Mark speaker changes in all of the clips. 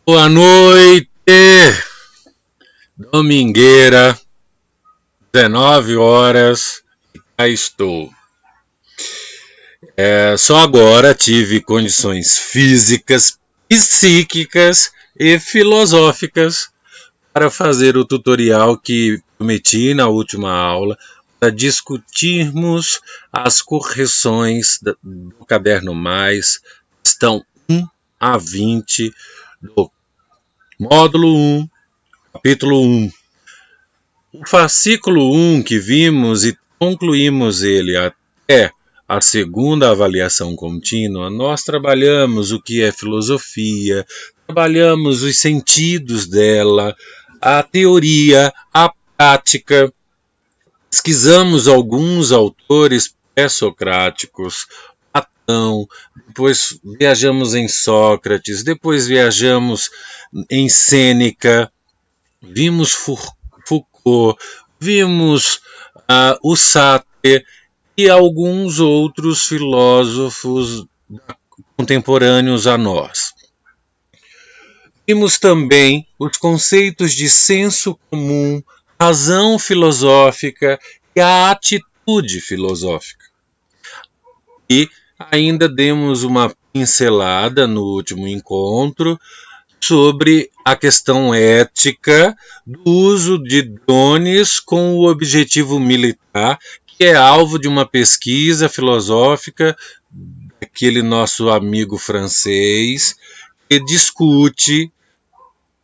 Speaker 1: Boa noite, domingueira, 19 horas, cá estou. Só agora tive condições físicas, psíquicas e filosóficas para fazer o tutorial que prometi na última aula, para discutirmos as correções do Caderno Mais, questão 1 a 20 do módulo 1, capítulo 1. O fascículo 1 que vimos e concluímos ele até a segunda avaliação contínua, nós trabalhamos o que é filosofia, trabalhamos os sentidos dela, a teoria, a prática, pesquisamos alguns autores pré-socráticos, Platão, depois viajamos em Sócrates, depois viajamos em Sêneca, vimos Foucault, vimos o Sartre e alguns outros filósofos contemporâneos a nós. Vimos também os conceitos de senso comum, razão filosófica e a atitude filosófica. E ainda demos uma pincelada no último encontro sobre a questão ética do uso de drones com o objetivo militar, que é alvo de uma pesquisa filosófica daquele nosso amigo francês, que discute,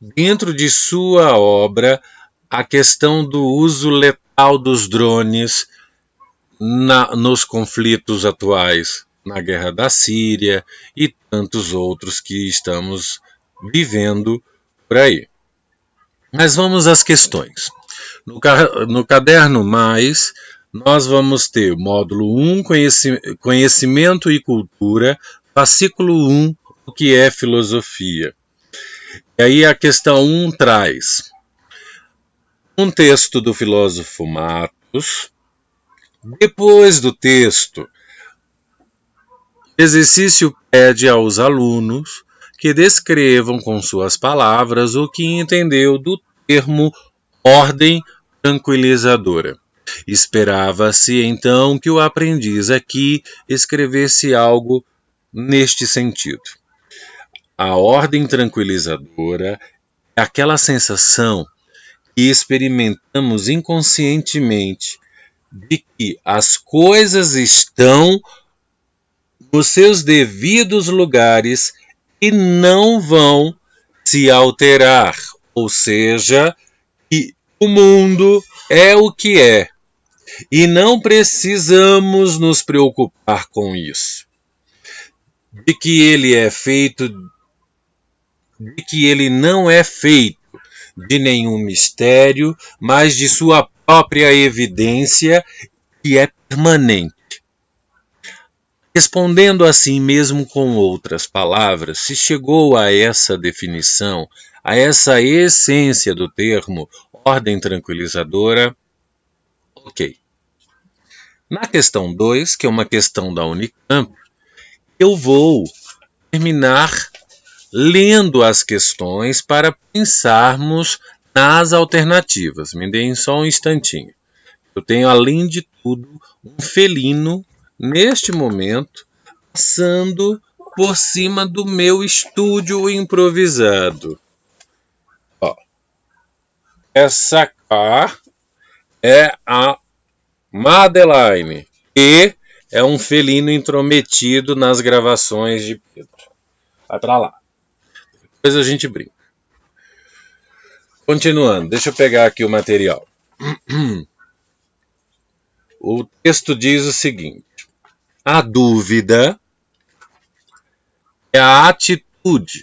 Speaker 1: dentro de sua obra, a questão do uso letal dos drones nos conflitos atuais, na guerra da Síria e tantos outros que estamos vivendo por aí. Mas vamos às questões. No Caderno Mais, nós vamos ter módulo 1, conhecimento e cultura, fascículo 1, o que é filosofia. E aí a questão 1 traz um texto do filósofo Matos. Depois do texto, o exercício pede aos alunos que descrevam com suas palavras o que entendeu do termo ordem tranquilizadora. Esperava-se então que o aprendiz aqui escrevesse algo neste sentido. A ordem tranquilizadora é aquela sensação que experimentamos inconscientemente de que as coisas estão nos seus devidos lugares e não vão se alterar, ou seja, que o mundo é o que é e não precisamos nos preocupar com isso. De que ele é feito, de que ele não é feito de nenhum mistério, mas de sua própria evidência, que é permanente. Respondendo assim mesmo com outras palavras, se chegou a essa definição, a essa essência do termo ordem tranquilizadora, ok. Na questão 2, que é uma questão da Unicamp, eu vou terminar lendo as questões para pensarmos nas alternativas. Me deem só um instantinho. Eu tenho, além de tudo, um felino, neste momento, passando por cima do meu estúdio improvisado. Ó, essa cá é a Madeline, que é um felino intrometido nas gravações de Pedro. Vai pra lá. Depois a gente brinca. Continuando, deixa eu pegar aqui o material. O texto diz o seguinte: a dúvida é a atitude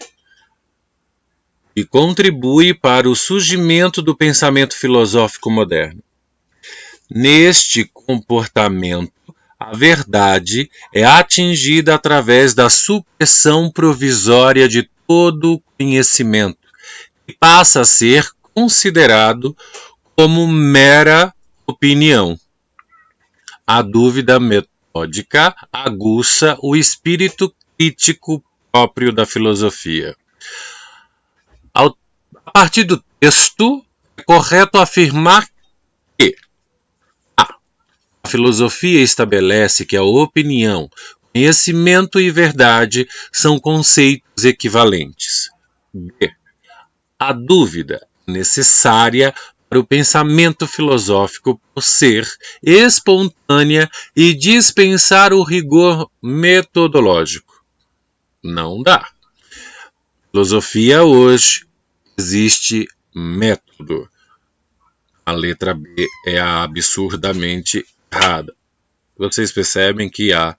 Speaker 1: que contribui para o surgimento do pensamento filosófico moderno. Neste comportamento, a verdade é atingida através da supressão provisória de todo o conhecimento e passa a ser considerado como mera opinião. A dúvida metódica aguça o espírito crítico próprio da filosofia. A partir do texto, é correto afirmar que a filosofia estabelece que a opinião, conhecimento e verdade são conceitos equivalentes. B. A dúvida é necessária para o pensamento filosófico por ser espontânea e dispensar o rigor metodológico. Não dá. Filosofia hoje existe método. A letra B é absurdamente errada. Vocês percebem que há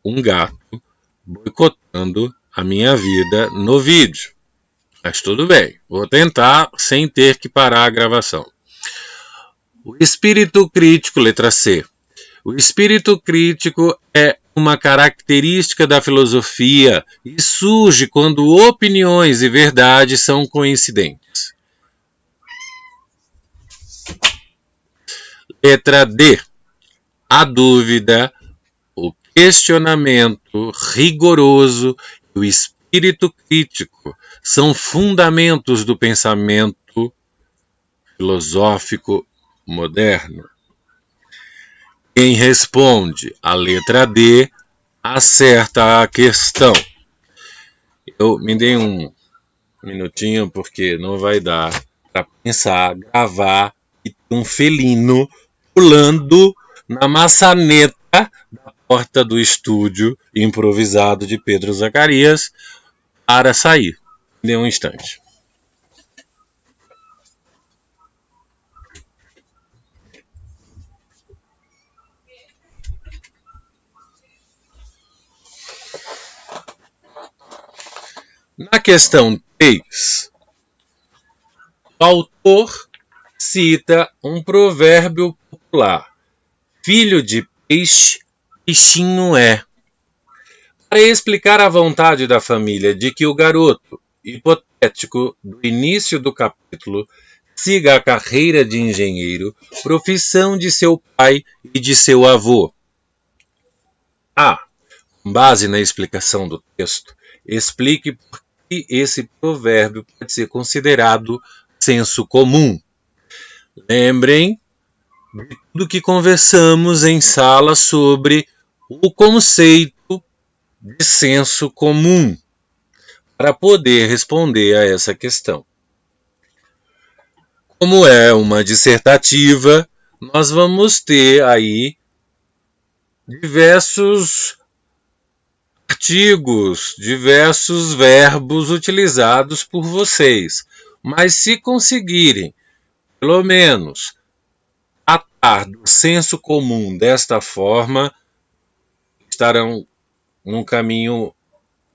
Speaker 1: um gato boicotando a minha vida no vídeo. Mas tudo bem, vou tentar sem ter que parar a gravação. O espírito crítico, letra C. O espírito crítico é uma característica da filosofia e surge quando opiniões e verdades são coincidentes. Letra D. A dúvida, o questionamento rigoroso e o espírito crítico são fundamentos do pensamento filosófico moderno. Quem responde a letra D acerta a questão. Eu me dei um minutinho porque não vai dar para pensar, gravar e ter um felino pulando na maçaneta da porta do estúdio improvisado de Pedro Zacarias para sair. Dê um instante. Na questão 3, o autor cita um provérbio popular: filho de peixe, peixinho é. Para explicar a vontade da família de que o garoto hipotético do início do capítulo siga a carreira de engenheiro, profissão de seu pai e de seu avô. Com base na explicação do texto, explique por que esse provérbio pode ser considerado senso comum. Lembrem de tudo que conversamos em sala sobre o conceito de senso comum para poder responder a essa questão. Como é uma dissertativa, nós vamos ter aí diversos artigos, diversos verbos utilizados por vocês. Mas se conseguirem, pelo menos, tratar do senso comum desta forma, estarão no caminho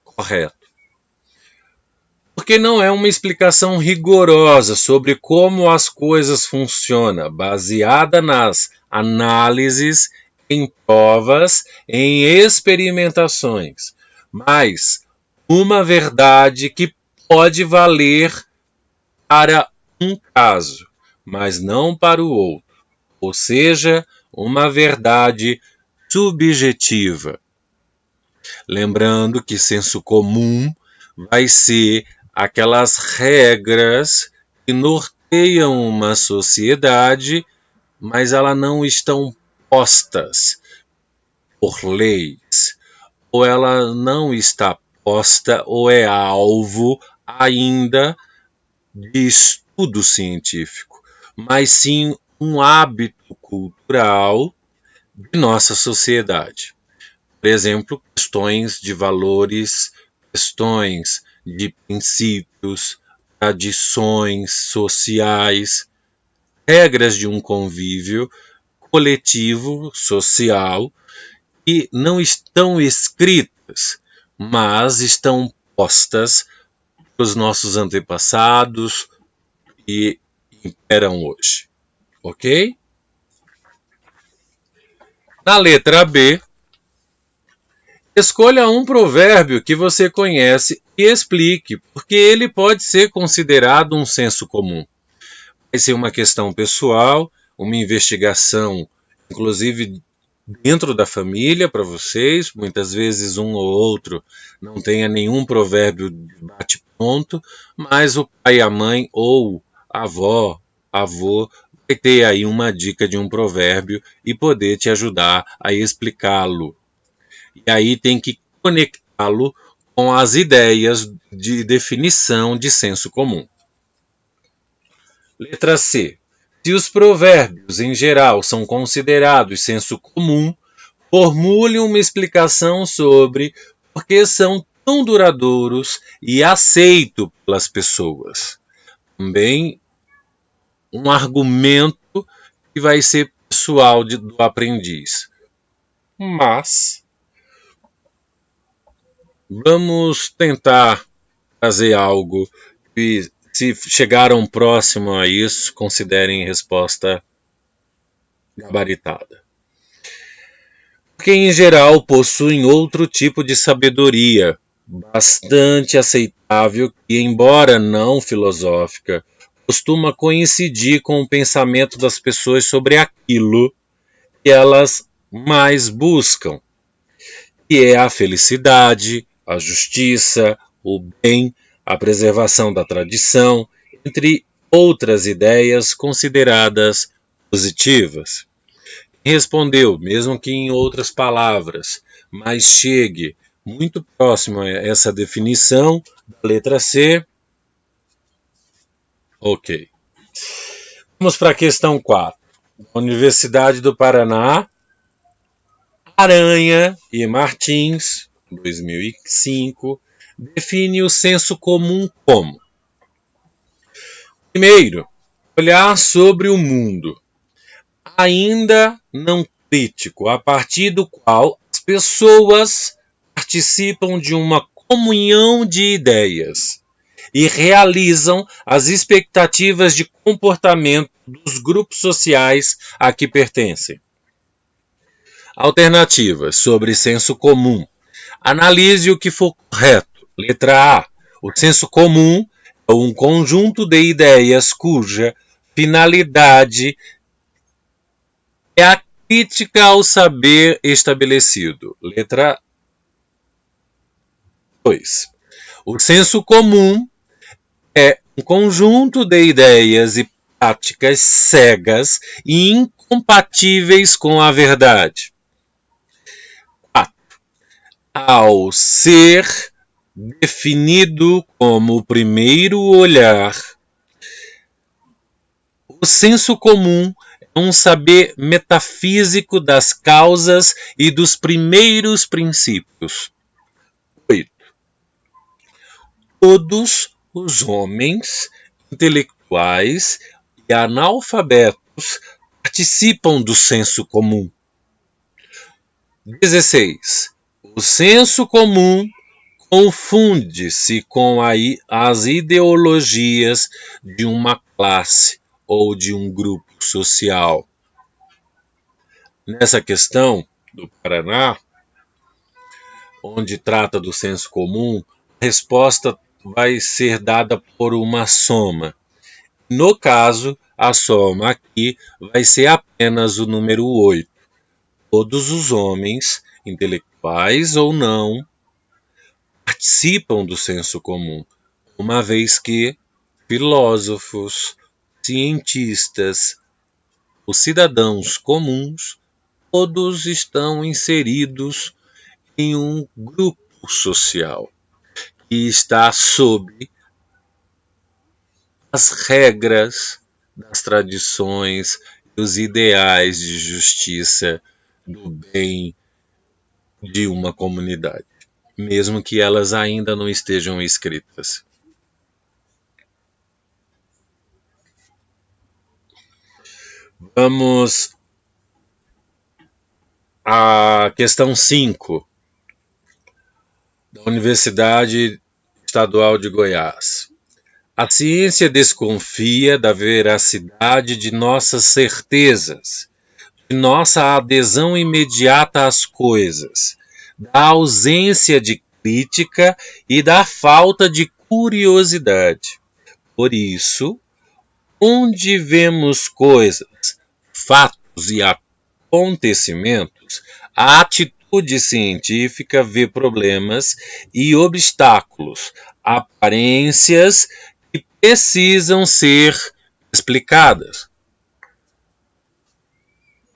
Speaker 1: correto. Porque não é uma explicação rigorosa sobre como as coisas funcionam, baseada nas análises, em provas, em experimentações, mas uma verdade que pode valer para um caso, mas não para o outro, ou seja, uma verdade subjetiva. Lembrando que senso comum vai ser aquelas regras que norteiam uma sociedade, mas elas não estão postas por leis, ou ela não está posta ou é alvo ainda de estudo científico, mas sim um hábito cultural de nossa sociedade. Por exemplo, questões de valores, questões de princípios, tradições sociais, regras de um convívio coletivo, social, que não estão escritas, mas estão postas pelos nossos antepassados e imperam hoje. Ok? Na letra B, escolha um provérbio que você conhece e explique, porque ele pode ser considerado um senso comum. Vai ser uma questão pessoal, uma investigação, inclusive dentro da família para vocês. Muitas vezes um ou outro não tenha nenhum provérbio de bate-pronto, mas o pai e a mãe ou a avó, avô, vai ter aí uma dica de um provérbio e poder te ajudar a explicá-lo. E aí tem que conectá-lo com as ideias de definição de senso comum. Letra C. Se os provérbios, em geral, são considerados senso comum, formule uma explicação sobre por que são tão duradouros e aceitos pelas pessoas. Também um argumento que vai ser pessoal do aprendiz. Mas vamos tentar fazer algo que, se chegaram próximo a isso, considerem resposta gabaritada. Porque, em geral, possuem outro tipo de sabedoria, bastante aceitável, que, embora não filosófica, costuma coincidir com o pensamento das pessoas sobre aquilo que elas mais buscam, que é a felicidade, a justiça, o bem, a preservação da tradição, entre outras ideias consideradas positivas. Respondeu, mesmo que em outras palavras, mas chegue muito próximo a essa definição da letra C. Ok. Vamos para a questão 4. Universidade do Paraná, Aranha e Martins, 2005, define o senso comum como: primeiro, olhar sobre o mundo, ainda não crítico, a partir do qual as pessoas participam de uma comunhão de ideias e realizam as expectativas de comportamento dos grupos sociais a que pertencem. Alternativas sobre senso comum. Analise o que for correto. Letra A. O senso comum é um conjunto de ideias cuja finalidade é a crítica ao saber estabelecido. Letra 2. O senso comum é um conjunto de ideias e práticas cegas e incompatíveis com a verdade. 4. Ao ser definido como o primeiro olhar, o senso comum é um saber metafísico das causas e dos primeiros princípios. 8. Todos os homens intelectuais e analfabetos participam do senso comum. 16. O senso comum confunde-se com as ideologias de uma classe ou de um grupo social. Nessa questão do Paraná, onde trata do senso comum, a resposta vai ser dada por uma soma. No caso, a soma aqui vai ser apenas o número 8. Todos os homens, intelectuais ou não, participam do senso comum, uma vez que filósofos, cientistas, os cidadãos comuns, todos estão inseridos em um grupo social que está sob as regras das tradições e os ideais de justiça, do bem de uma comunidade, mesmo que elas ainda não estejam escritas. Vamos à questão 5 da Universidade Estadual de Goiás. A ciência desconfia da veracidade de nossas certezas, de nossa adesão imediata às coisas, da ausência de crítica e da falta de curiosidade. Por isso, onde vemos coisas, fatos e acontecimentos, a atitude científica vê problemas e obstáculos, aparências que precisam ser explicadas.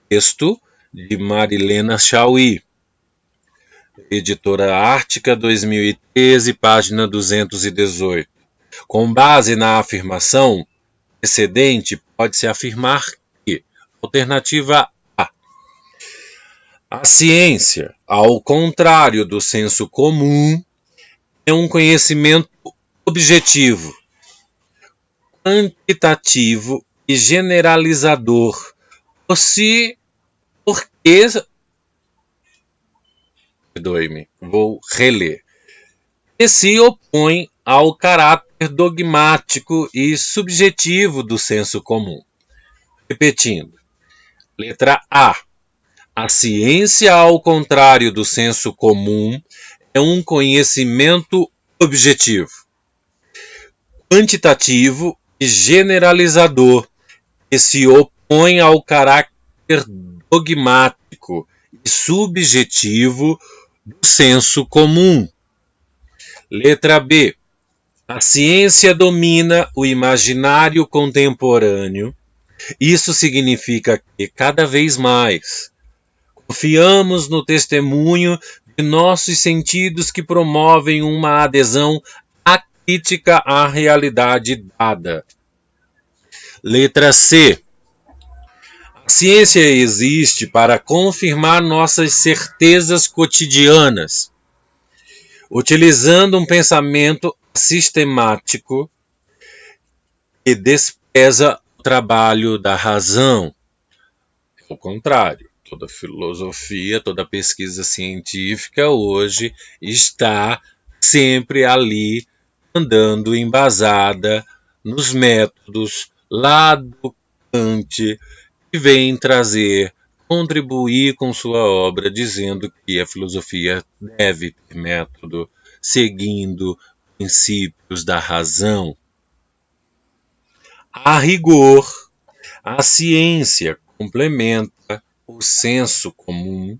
Speaker 1: Texto de Marilena Chauí, editora Ártica, 2013, página 218. Com base na afirmação precedente, pode-se afirmar que, alternativa A, a ciência, ao contrário do senso comum, é um conhecimento objetivo, quantitativo e generalizador, vou reler, que se opõe ao caráter dogmático e subjetivo do senso comum. Repetindo, letra A. A ciência, ao contrário do senso comum, é um conhecimento objetivo, quantitativo e generalizador, que se opõe ao caráter dogmático e subjetivo do senso comum. Letra B. A ciência domina o imaginário contemporâneo. Isso significa que, cada vez mais, confiamos no testemunho de nossos sentidos que promovem uma adesão acrítica à realidade dada. Letra C. A ciência existe para confirmar nossas certezas cotidianas, utilizando um pensamento sistemático que despreza o trabalho da razão. Ao contrário, toda filosofia, toda pesquisa científica hoje está sempre ali, andando embasada nos métodos lá do Kant, que vem contribuir com sua obra, dizendo que a filosofia deve ter método, seguindo princípios da razão. A rigor, a ciência complementa o senso comum,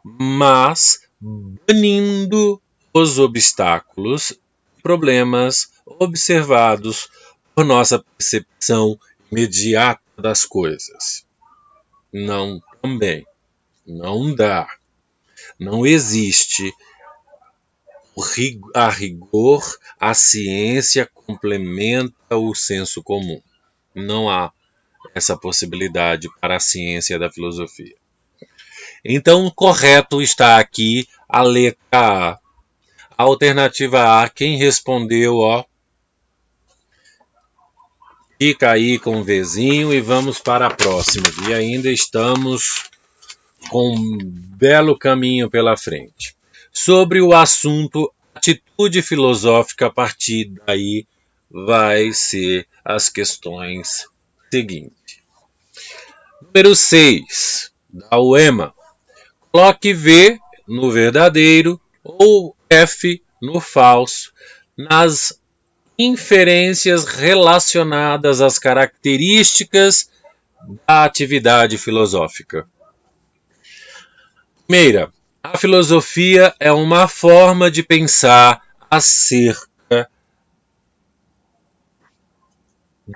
Speaker 1: mas banindo os obstáculos e problemas observados por nossa percepção imediata das coisas. Não, também. Não dá. Não existe. A rigor, a ciência complementa o senso comum. Não há essa possibilidade para a ciência da filosofia. Então, correto está aqui a letra A. A alternativa A, quem respondeu, fica aí com o Vzinho e vamos para a próxima. E ainda estamos com um belo caminho pela frente. Sobre o assunto atitude filosófica, a partir daí vai ser as questões seguintes. Número 6, da UEMA. Coloque V no verdadeiro ou F no falso nas inferências relacionadas às características da atividade filosófica. Primeira, a filosofia é uma forma de pensar acerca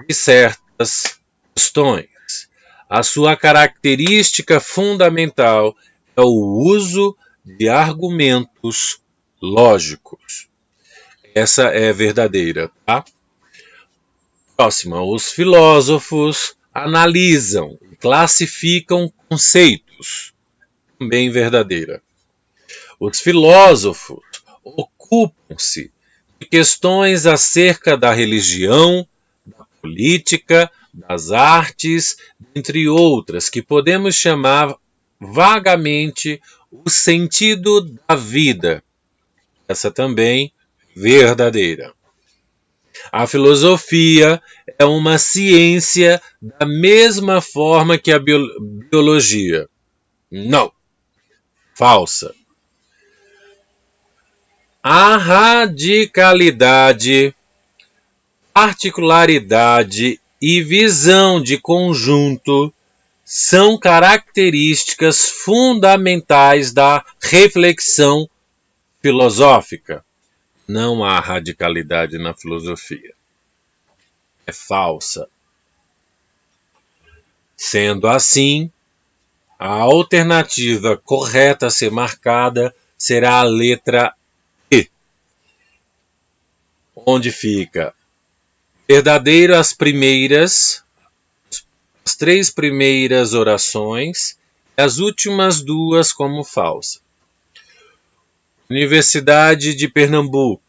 Speaker 1: de certas questões. A sua característica fundamental é o uso de argumentos lógicos. Essa é verdadeira, tá? Próxima, os filósofos analisam e classificam conceitos. Também verdadeira. Os filósofos ocupam-se de questões acerca da religião, da política, das artes, entre outras, que podemos chamar vagamente o sentido da vida. Essa também verdadeira. A filosofia é uma ciência da mesma forma que a biologia. Não. Falsa. A radicalidade, particularidade e visão de conjunto são características fundamentais da reflexão filosófica. Não há radicalidade na filosofia. É falsa. Sendo assim, a alternativa correta a ser marcada será a letra E, onde fica verdadeiro as três primeiras orações e as últimas duas como falsa. Universidade de Pernambuco.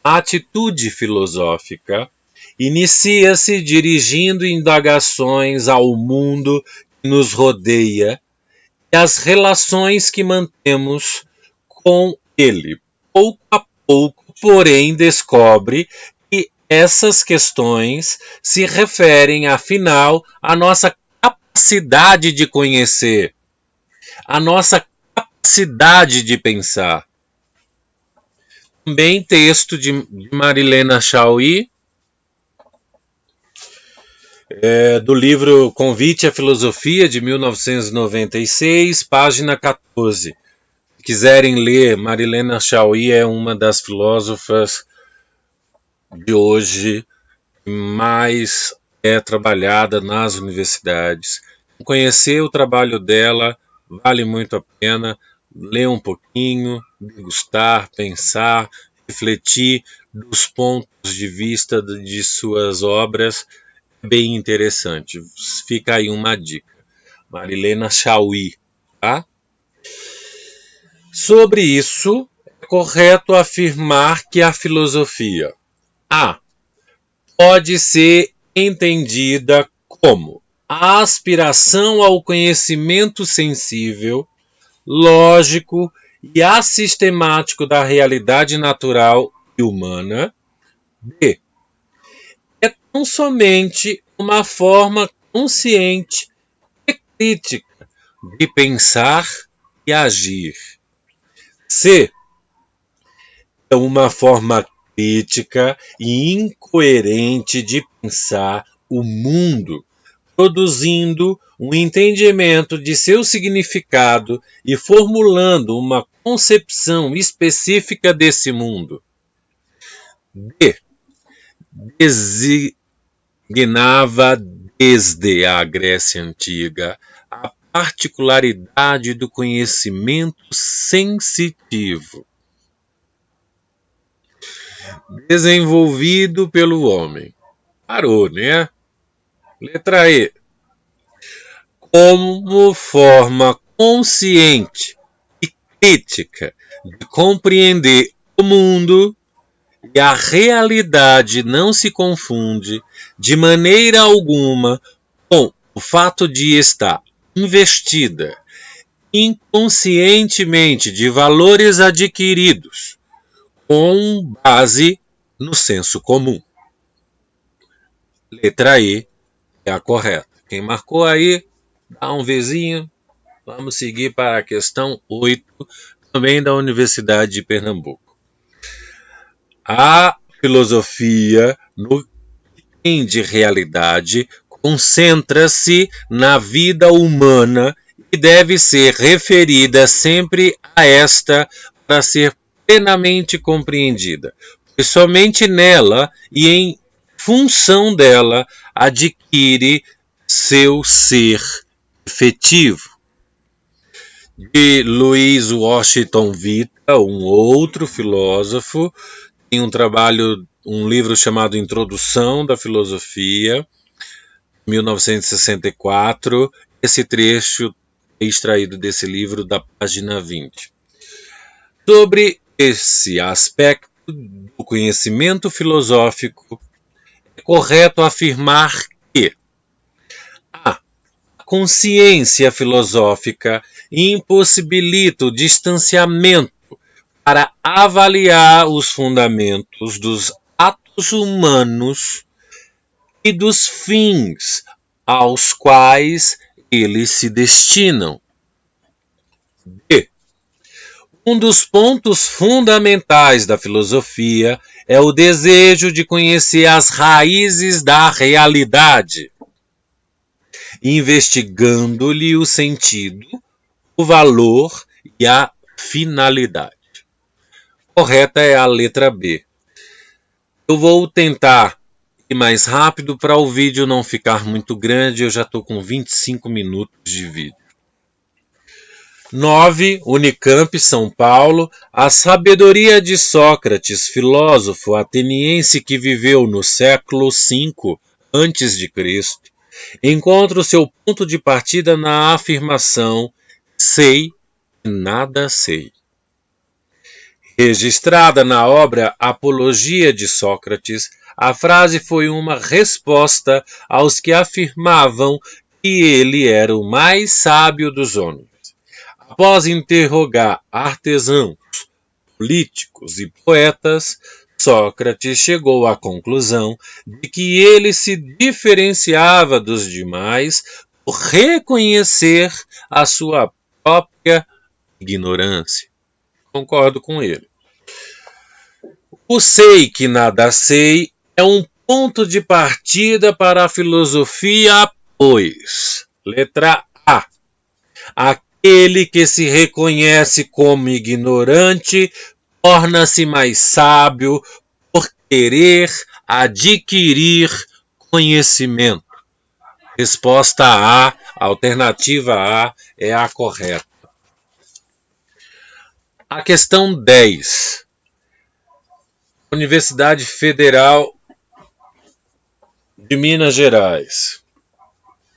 Speaker 1: A atitude filosófica inicia-se dirigindo indagações ao mundo que nos rodeia e as relações que mantemos com ele. Pouco a pouco, porém, descobre que essas questões se referem, afinal, à nossa capacidade de conhecer, à nossa capacidade de pensar. Também texto de Marilena Chauí, do livro Convite à Filosofia, de 1996, página 14. Se quiserem ler, Marilena Chauí é uma das filósofas de hoje mais trabalhada nas universidades. Conhecer o trabalho dela vale muito a pena. Ler um pouquinho, degustar, pensar, refletir dos pontos de vista de suas obras. Bem interessante. Fica aí uma dica. Marilena Chauí, tá? Sobre isso, é correto afirmar que a filosofia pode ser entendida como a aspiração ao conhecimento sensível, lógico e assistemático da realidade natural e humana. B. É tão somente uma forma consciente e crítica de pensar e agir. C. É uma forma crítica e incoerente de pensar o mundo, produzindo um entendimento de seu significado e formulando uma concepção específica desse mundo. D. Designava desde a Grécia Antiga a particularidade do conhecimento sensitivo, desenvolvido pelo homem. Parou, né? Letra E. Como forma consciente e crítica de compreender o mundo, e a realidade não se confunde de maneira alguma com o fato de estar investida inconscientemente de valores adquiridos com base no senso comum. Letra E é a correta. Quem marcou aí, dá um Vzinho. Vamos seguir para a questão 8, também da Universidade de Pernambuco. A filosofia, no que tem de realidade, concentra-se na vida humana e deve ser referida sempre a esta para ser plenamente compreendida, pois somente nela e em função dela adquire seu ser efetivo. De Louis Washington Vita, um outro filósofo, tem um livro chamado Introdução da Filosofia, 1964. Esse trecho é extraído desse livro da página 20. Sobre esse aspecto do conhecimento filosófico, é correto afirmar que a consciência filosófica impossibilita o distanciamento para avaliar os fundamentos dos atos humanos e dos fins aos quais eles se destinam. B. Um dos pontos fundamentais da filosofia é o desejo de conhecer as raízes da realidade investigando-lhe o sentido, o valor e a finalidade. Correta é a letra B. Eu vou tentar ir mais rápido para o vídeo não ficar muito grande, eu já estou com 25 minutos de vídeo. 9. Unicamp, São Paulo. A sabedoria de Sócrates, filósofo ateniense que viveu no século V a.C., encontra o seu ponto de partida na afirmação sei e nada sei. Registrada na obra Apologia de Sócrates, a frase foi uma resposta aos que afirmavam que ele era o mais sábio dos homens. Após interrogar artesãos, políticos e poetas, Sócrates chegou à conclusão de que ele se diferenciava dos demais por reconhecer a sua própria ignorância. Concordo com ele. O sei que nada sei é um ponto de partida para a filosofia, pois, letra A, aquele que se reconhece como ignorante torna-se mais sábio por querer adquirir conhecimento. Resposta A, alternativa A, é a correta. A questão 10. Universidade Federal de Minas Gerais.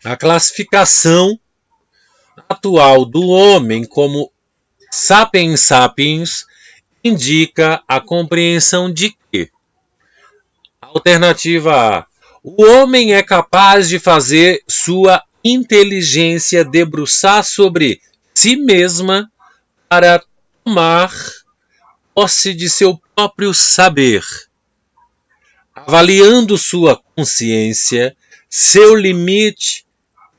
Speaker 1: A classificação atual do homem como sapiens sapiens indica a compreensão de que? Alternativa A. O homem é capaz de fazer sua inteligência debruçar sobre si mesma para tomar posse de seu próprio saber, avaliando sua consciência, seu limite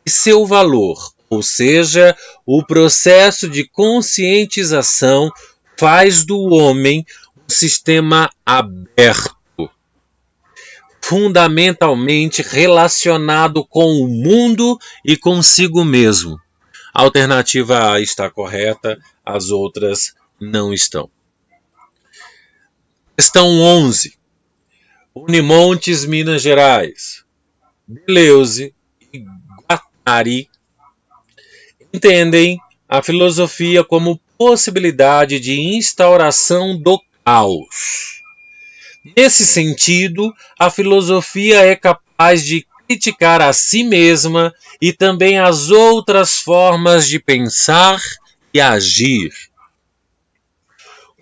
Speaker 1: e seu valor. Ou seja, o processo de conscientização faz do homem um sistema aberto, fundamentalmente relacionado com o mundo e consigo mesmo. A alternativa A está correta, as outras não estão. Questão 11. Unimontes, Minas Gerais. Deleuze e Guattari entendem a filosofia como possibilidade de instauração do caos. Nesse sentido, a filosofia é capaz de criticar a si mesma e também as outras formas de pensar e agir.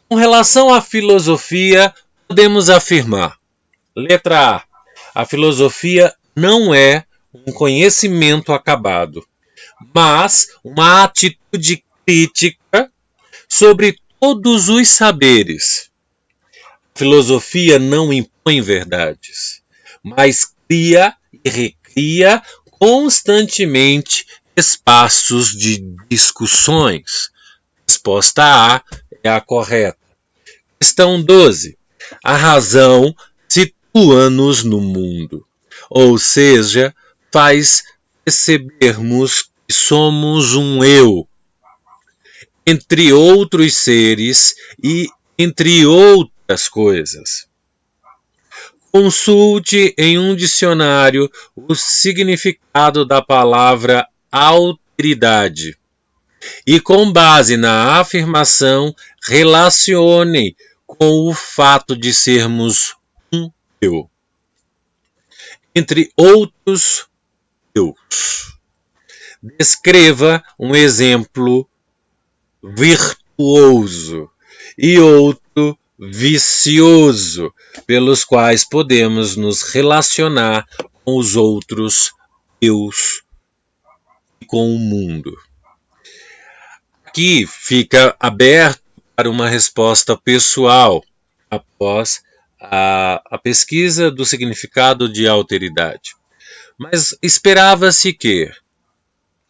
Speaker 1: Com relação à filosofia, podemos afirmar: letra A. A filosofia não é um conhecimento acabado, mas uma atitude crítica sobre todos os saberes. A filosofia não impõe verdades, mas cria e recria constantemente espaços de discussões. Resposta A é a correta. Questão 12. A razão situa-nos no mundo, ou seja, faz percebermos que somos um eu, entre outros seres e entre outras coisas. Consulte em um dicionário o significado da palavra alteridade e, com base na afirmação, relacione com o fato de sermos um eu, entre outros eus. Descreva um exemplo virtuoso e outro vicioso, pelos quais podemos nos relacionar com os outros eus e com o mundo. Aqui fica aberto para uma resposta pessoal após a pesquisa do significado de alteridade. Mas esperava-se que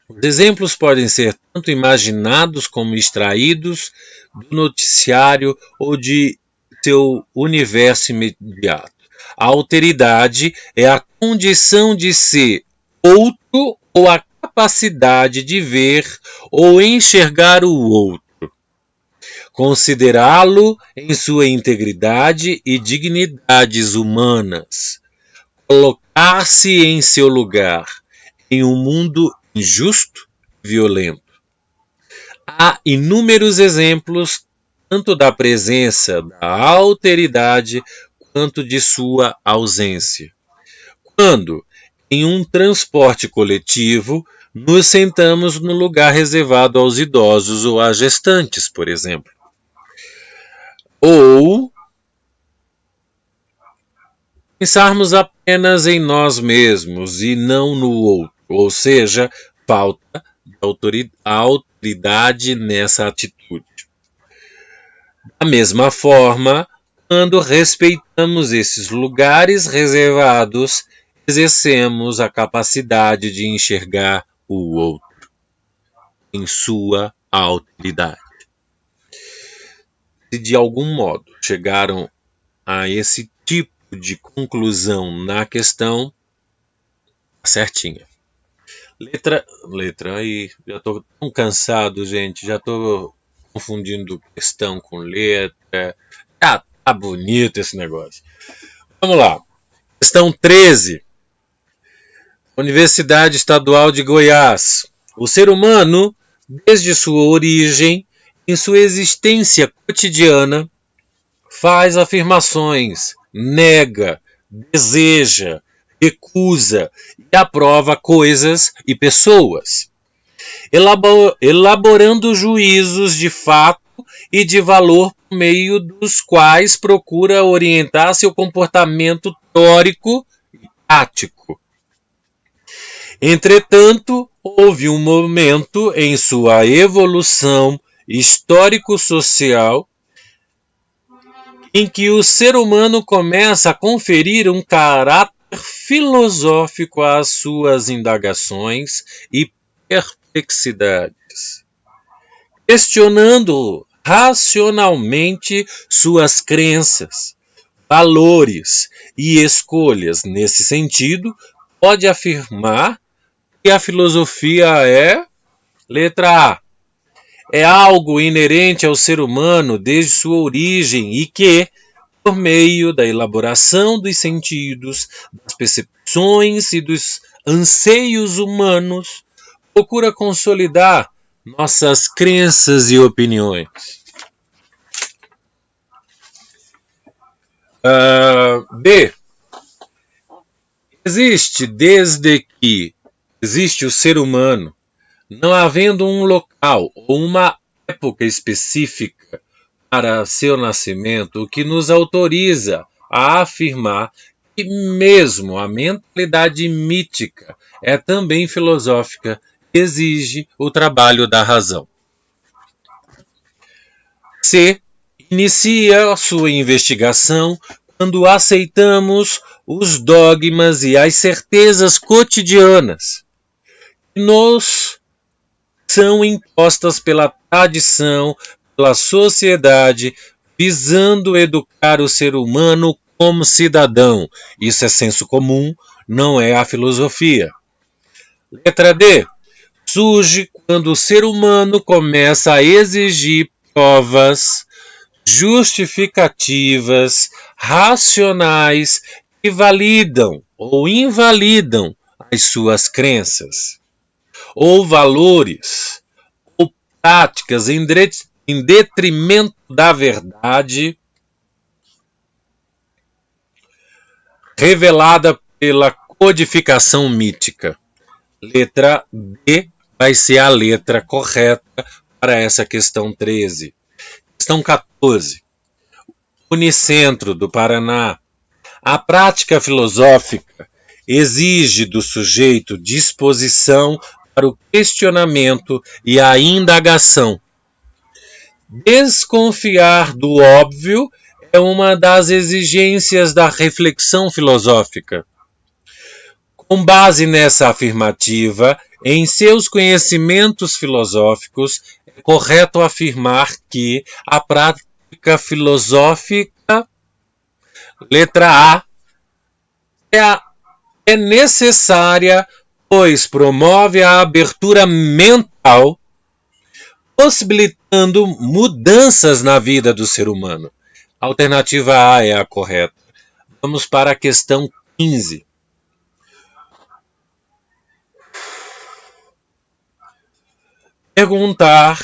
Speaker 1: os exemplos podem ser tanto imaginados como extraídos do noticiário ou de seu universo imediato. A alteridade é a condição de ser outro ou a capacidade de ver ou enxergar o outro, considerá-lo em sua integridade e dignidades humanas, colocar-se em seu lugar em um mundo injusto e violento. Há inúmeros exemplos tanto da presença da alteridade quanto de sua ausência. Quando, em um transporte coletivo, nos sentamos no lugar reservado aos idosos ou às gestantes, por exemplo. Ou pensarmos apenas em nós mesmos e não no outro, ou seja, falta de autoridade nessa atitude. Da mesma forma, quando respeitamos esses lugares reservados, exercemos a capacidade de enxergar o outro em sua alteridade. Se de algum modo chegaram a esse tipo de conclusão na questão, certinha. Letra aí, já estou tão cansado, gente, já estou confundindo questão com letra. Ah, tá bonito esse negócio. Vamos lá. Questão 13. Universidade Estadual de Goiás. O ser humano, desde sua origem, em sua existência cotidiana, faz afirmações, nega, deseja, recusa e aprova coisas e pessoas, elaborando juízos de fato e de valor por meio dos quais procura orientar seu comportamento teórico e prático. Entretanto, houve um momento em sua evolução histórico-social em que o ser humano começa a conferir um caráter filosófico às suas indagações e perplexidades, questionando racionalmente suas crenças, valores e escolhas. Nesse sentido, pode afirmar que a filosofia é, letra A, é algo inerente ao ser humano desde sua origem e que, por meio da elaboração dos sentidos, das percepções e dos anseios humanos, procura consolidar nossas crenças e opiniões. B. Existe desde que existe o ser humano, não havendo um local ou uma época específica para seu nascimento, o que nos autoriza a afirmar que mesmo a mentalidade mítica é também filosófica, exige o trabalho da razão. C. Inicia sua investigação quando aceitamos os dogmas e as certezas cotidianas que nos são impostas pela tradição, pela sociedade, visando educar o ser humano como cidadão. Isso é senso comum, não é a filosofia. Letra D. Surge quando o ser humano começa a exigir provas justificativas, racionais, que validam ou invalidam as suas crenças, ou valores, ou práticas em detrimento da verdade revelada pela codificação mítica. Letra D vai ser a letra correta para essa questão 13. Questão 14. Unicentro do Paraná. A prática filosófica exige do sujeito disposição para o questionamento e a indagação. Desconfiar do óbvio é uma das exigências da reflexão filosófica. Com base nessa afirmativa, em seus conhecimentos filosóficos, é correto afirmar que a prática filosófica, letra A, é necessária pois promove a abertura mental, possibilitando mudanças na vida do ser humano. A alternativa A é a correta. Vamos para a questão 15. Perguntar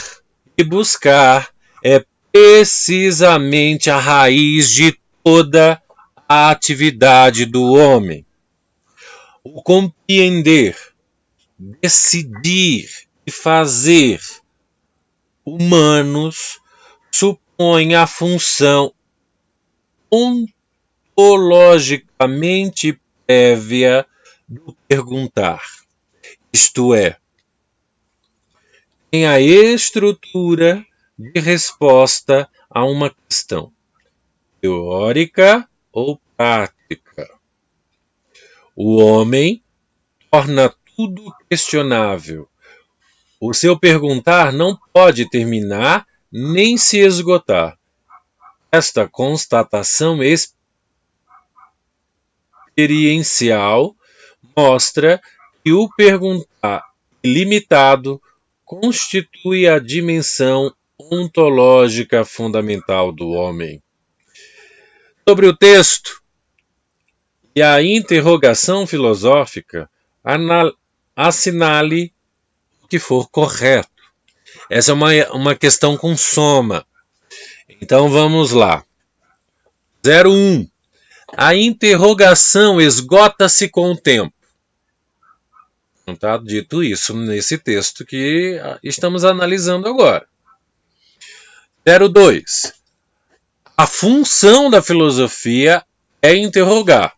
Speaker 1: e buscar é precisamente a raiz de toda a atividade do homem. O compreender, decidir e fazer humanos supõe a função ontologicamente prévia do perguntar, isto é, tem a estrutura de resposta a uma questão, teórica ou prática. O homem torna tudo questionável. O seu perguntar não pode terminar nem se esgotar. Esta constatação experiencial mostra que o perguntar ilimitado constitui a dimensão ontológica fundamental do homem. Sobre o texto e a interrogação filosófica, assinale o que for correto. Essa é uma questão com soma. Então vamos lá. 01. A interrogação esgota-se com o tempo. Não está dito isso nesse texto que estamos analisando agora. 02. A função da filosofia é interrogar.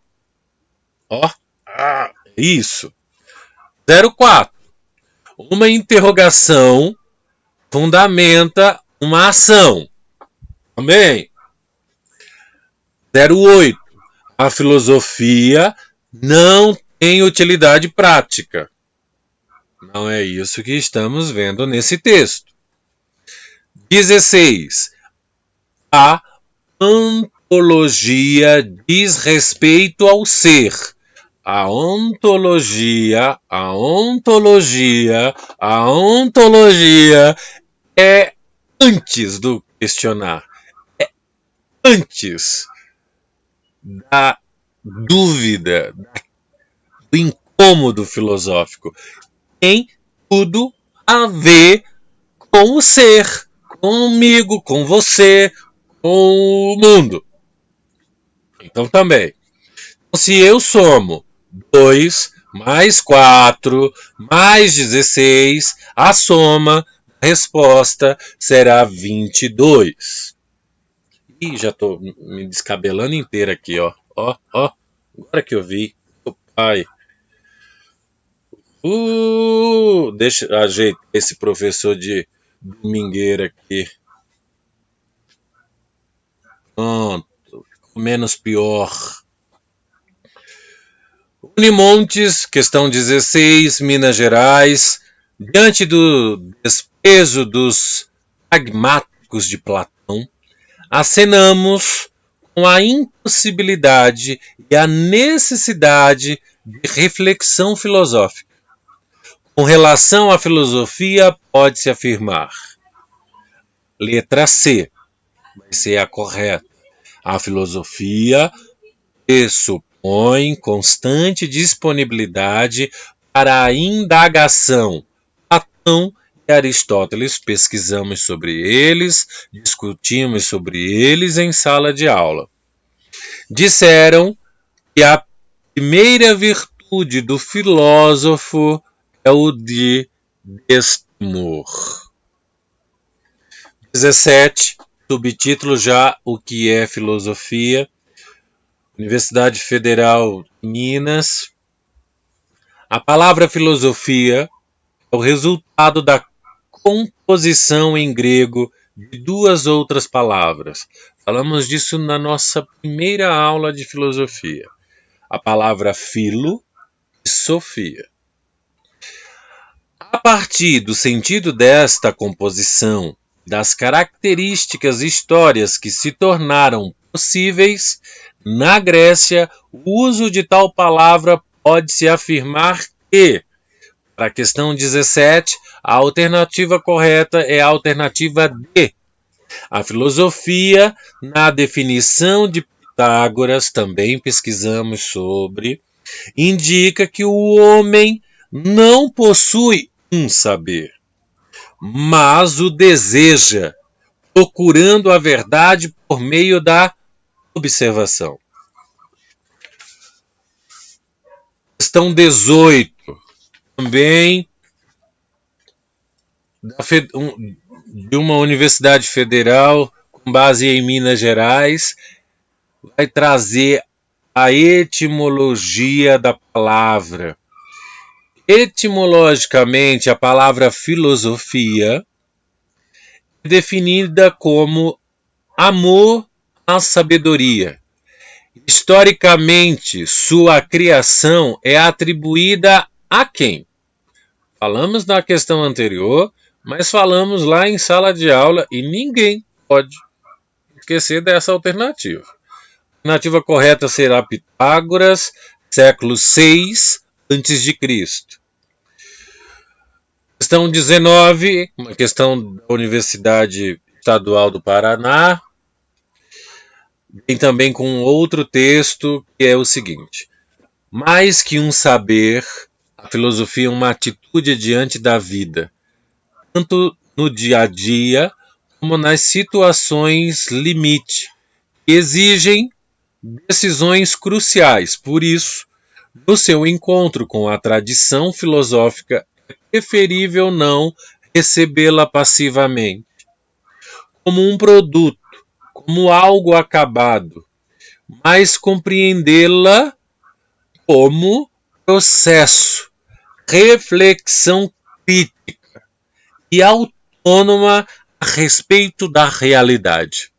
Speaker 1: Isso. 04. Uma interrogação fundamenta uma ação. Também. 08. A filosofia não tem utilidade prática. Não é isso que estamos vendo nesse texto. 16. A ontologia diz respeito ao ser. A ontologia é antes do questionar. É antes da dúvida, do incômodo filosófico. Tem tudo a ver com o ser, comigo, com você, com o mundo. Então também. Se eu somo 2 mais 4 mais 16, a soma da resposta será 22. Ih, já estou me descabelando inteiro aqui, ó. Agora que eu vi. Pai. Deixa eu ajeitar esse professor de domingueira aqui. Pronto. Ficou menos pior. Unimontes, questão 16, Minas Gerais. Diante do desprezo dos pragmáticos de Platão, acenamos com a impossibilidade e a necessidade de reflexão filosófica. Com relação à filosofia, pode-se afirmar. Letra C vai ser a correta. A filosofia pressupõe constante disponibilidade para a indagação. Platão e Aristóteles pesquisamos sobre eles, discutimos sobre eles em sala de aula. Disseram que a primeira virtude do filósofo é o de destemor. 17, subtítulo já o que é filosofia. Universidade Federal de Minas. A palavra filosofia é o resultado da composição em grego de duas outras palavras. Falamos disso na nossa primeira aula de filosofia. A palavra filo e sofia. A partir do sentido desta composição, das características e histórias que se tornaram possíveis, na Grécia, o uso de tal palavra pode-se afirmar que Para a questão 17, a alternativa correta é a alternativa D. A filosofia, na definição de Pitágoras, também pesquisamos sobre, indica que o homem não possui um saber, mas o deseja, procurando a verdade por meio da observação. Questão 18, também de uma universidade federal, com base em Minas Gerais, vai trazer a etimologia da palavra. Etimologicamente, a palavra filosofia é definida como amor à sabedoria. Historicamente, sua criação é atribuída a quem? Falamos na questão anterior, mas falamos lá em sala de aula e ninguém pode esquecer dessa alternativa. A alternativa correta será Pitágoras, século VI a.C. Questão 19, uma questão da Universidade Estadual do Paraná. Tem também com outro texto que é o seguinte: mais que um saber, a filosofia é uma atitude diante da vida, tanto no dia a dia como nas situações limite, que exigem decisões cruciais. Por isso, no seu encontro com a tradição filosófica, é preferível não recebê-la passivamente, como um produto, como algo acabado, mas compreendê-la como processo, reflexão crítica e autônoma a respeito da realidade.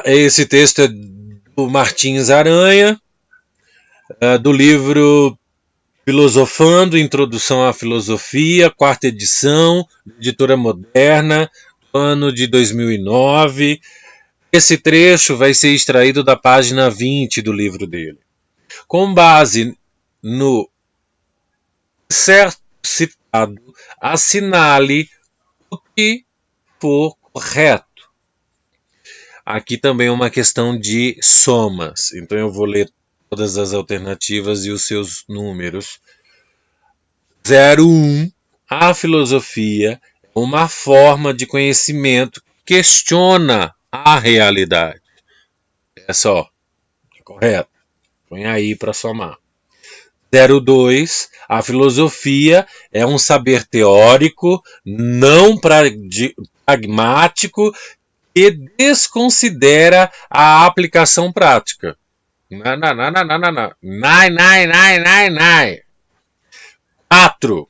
Speaker 1: Esse texto é do Martins Aranha, do livro Filosofando, Introdução à Filosofia, 4ª edição, editora Moderna, ano de 2009. Esse trecho vai ser extraído da página 20 do livro dele. Com base no certo citado, assinale o que for correto. Aqui também é uma questão de somas, então eu vou ler todas as alternativas e os seus números. 01. A filosofia é uma forma de conhecimento que questiona a realidade. É só, correto. Põe aí para somar. 02. A filosofia é um saber teórico, não pragmático, que desconsidera a aplicação prática. Não. 4.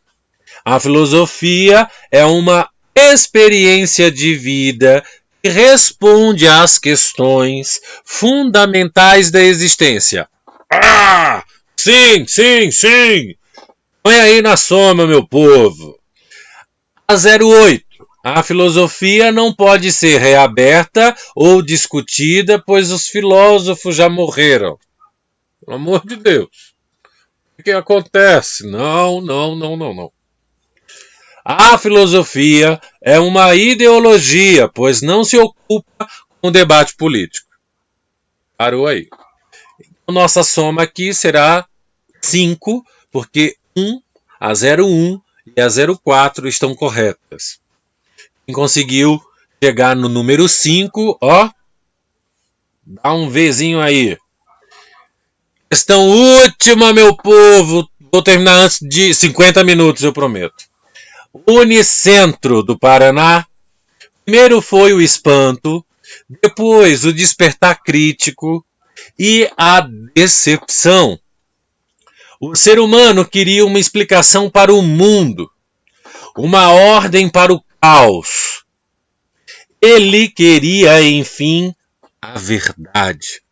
Speaker 1: A filosofia é uma experiência de vida que responde às questões fundamentais da existência. Ah! Sim! Põe aí na soma, meu povo. A 08. A filosofia não pode ser reaberta ou discutida, pois os filósofos já morreram. Pelo amor de Deus. O que acontece? Não. A filosofia é uma ideologia, pois não se ocupa com o debate político. Parou aí. Então, nossa soma aqui será 5, porque a 01 e a 04 estão corretas. Quem conseguiu chegar no número 5, ó, dá um Vzinho aí. Questão última, meu povo. Vou terminar antes de 50 minutos, eu prometo. Unicentro do Paraná. Primeiro foi o espanto, depois o despertar crítico e a decepção. O ser humano queria uma explicação para o mundo, uma ordem para o caos. Ele queria, enfim, a verdade.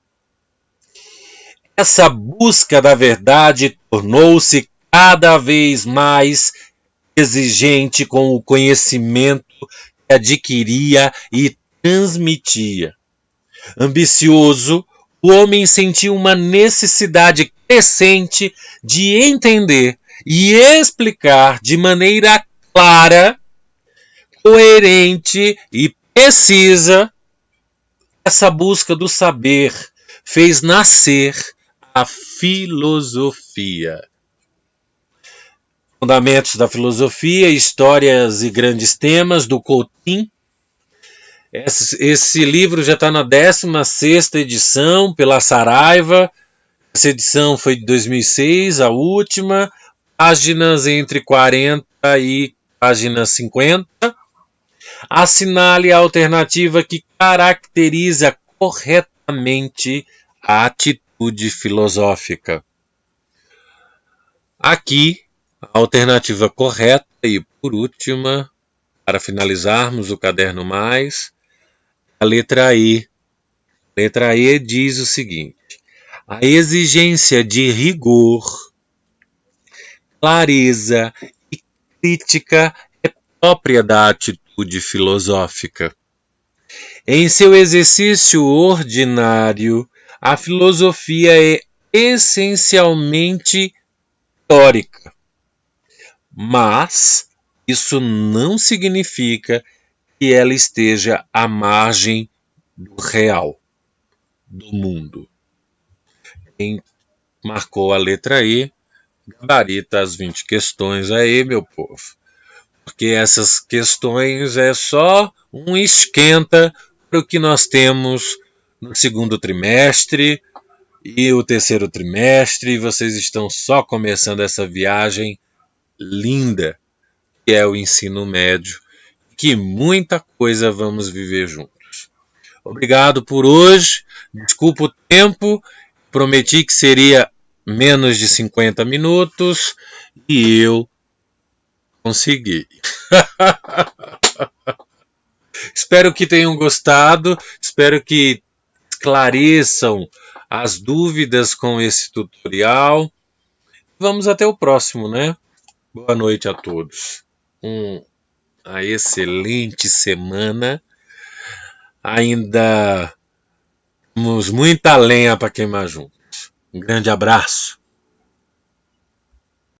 Speaker 1: Essa busca da verdade tornou-se cada vez mais exigente com o conhecimento que adquiria e transmitia. Ambicioso, o homem sentiu uma necessidade crescente de entender e explicar de maneira clara, coerente e precisa. Essa busca do saber fez nascer a filosofia. Fundamentos da filosofia, histórias e grandes temas, do Coutinho. Esse livro já está na 16ª edição pela Saraiva. Essa edição foi de 2006, a última. Páginas entre 40 e páginas 50. Assinale a alternativa que caracteriza corretamente a atitude filosófica. Aqui, a alternativa correta e por última, para finalizarmos o caderno mais, a letra E. A letra E diz o seguinte: a exigência de rigor, clareza e crítica é própria da atitude filosófica. Em seu exercício ordinário, a filosofia é essencialmente teórica, mas isso não significa que ela esteja à margem do real, do mundo. Quem marcou a letra E, gabarita as 20 questões aí, meu povo. Porque essas questões é só um esquenta para o que nós temos no segundo trimestre e o terceiro trimestre. E vocês estão só começando essa viagem linda que é o ensino médio, que muita coisa vamos viver juntos. Obrigado por hoje. Desculpa o tempo. Prometi que seria menos de 50 minutos e eu consegui. Espero que tenham gostado. Espero que esclareçam as dúvidas com esse tutorial. Vamos até o próximo, né? Boa noite a todos. Uma excelente semana. Ainda temos muita lenha para queimar juntos. Um grande abraço.